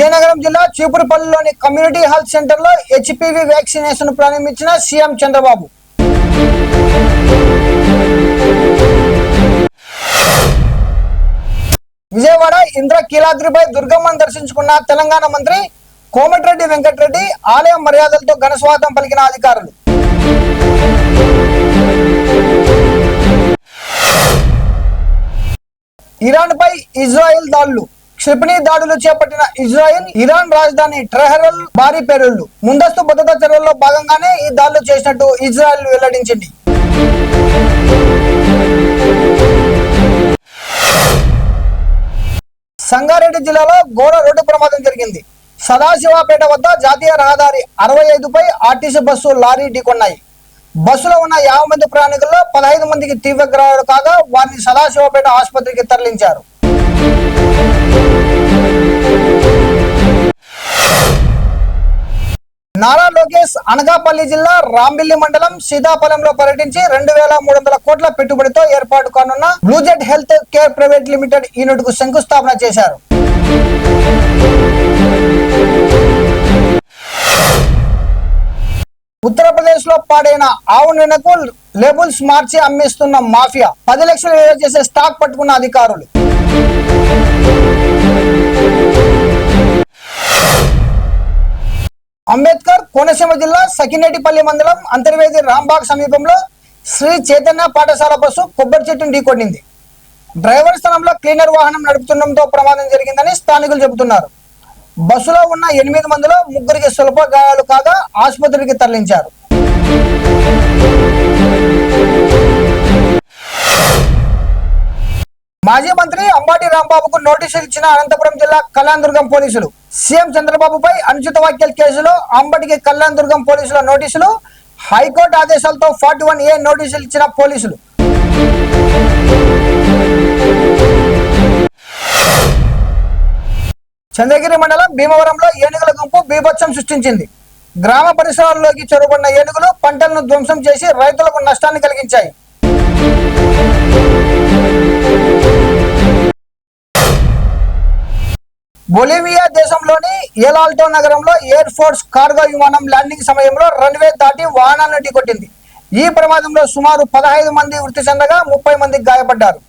విజయనగరం జిల్లా చీపురుపల్లిలోని community health centre లో HPV vaccination ప్రారంభించిన సీఎం చంద్రబాబు. విజయవాడ ఇంద్రకీలాద్రిపై దుర్గమ్మను దర్శించుకున్న తెలంగాణ మంత్రి కోమటిరెడ్డి వెంకటరెడ్డి ఆలయ మర్యాదలతో ఘనస్వాగతం పలికిన అధికారులు. ఇరాన్ పై ఇజ్రాయెల్ దాడులు. క్షిపణి దాడులు చేపట్టిన ఇజ్రాయెల్ ఇరాన్ రాజధాని టెహరాన్ భారీ పేలుళ్లు. ముందస్తు భద్రతా చర్యల్లో భాగంగానే ఈ దాడులు చేసినట్టు ఇజ్రాయెల్ వెల్లడించింది. సంగారెడ్డి జిల్లాలో ఘోర రోడ్డు ప్రమాదం జరిగింది. సదాశివపేట వద్ద జాతీయ రహదారి 65పై ఆర్టీసీ బస్సు లారీ ఢీకొన్నాయి. బస్సులో ఉన్న 50 మంది ప్రయాణికుల్లో 15 మందికి తీవ్ర గాయాలు కాగా వారిని సదాశివపేట ఆసుపత్రికి తరలించారు. నారా లోకేష్ అనకాపల్లి జిల్లా రాంబిల్లి మండలం సీతాఫలంలో పర్యటించి 2300 కోట్ల పెట్టుబడితో ఏర్పాటు కానున్న Bluejet health care private limited unit కు శంకుస్థాపన చేశారు. ఉత్తరప్రదేశ్ లో పాడైన ఆవు నూనెకు లేబుల్స్ మార్చి అమ్మేస్తున్న మాఫియా 10 లక్షలు విలువ చేసే స్టాక్ పట్టుకున్న అధికారులు. అంబేద్కర్ కోనసీమ జిల్లా సకినేటిపల్లి మండలం అంతర్వేది రాంబాగ్ సమీపంలో శ్రీ చైతన్య పాఠశాల బస్సు కొబ్బరి చెట్టును ఢీకొట్టింది. డ్రైవర్ స్థానంలో క్లీనర్ వాహనం నడుపుతుండటంతో ప్రమాదం జరిగిందని స్థానికులు చెబుతున్నారు. బస్సులో ఉన్న 8 మందిలో 3కి స్వల్ప గాయాలు కాగా ఆసుపత్రికి తరలించారు. మాజీ మంత్రి అంబటి రాంబాబుకు నోటీసులు ఇచ్చిన అనంతపురం జిల్లా కళ్యాణదుర్గం పోలీసులు. సీఎం చంద్రబాబుపై అనుచిత వ్యాఖ్యల కేసులో అంబటికి కళ్యాణదుర్గం పోలీసుల నోటీసులు. హైకోర్టు ఆదేశాలతో 41A నోటీసులు ఇచ్చిన పోలీసులు. చంద్రగిరి మండలం భీమవరంలో ఏనుగుల గుంపు బీభత్సం సృష్టించింది. గ్రామ పరిసరాల్లోకి చొరబడిన ఏనుగులు పంటలను ధ్వంసం చేసి రైతులకు నష్టాన్ని కలిగించాయి. బొలివియా దేశంలోని ఎలాల్టో నగరంలో ఎయిర్ ఫోర్స్ కార్గో విమానం ల్యాండింగ్ సమయంలో రన్వే దాటి వాహనాలను ఢీకొట్టింది. ఈ ప్రమాదంలో సుమారు 15 మంది మృతి చెందగా 30 మంది గాయపడ్డారు.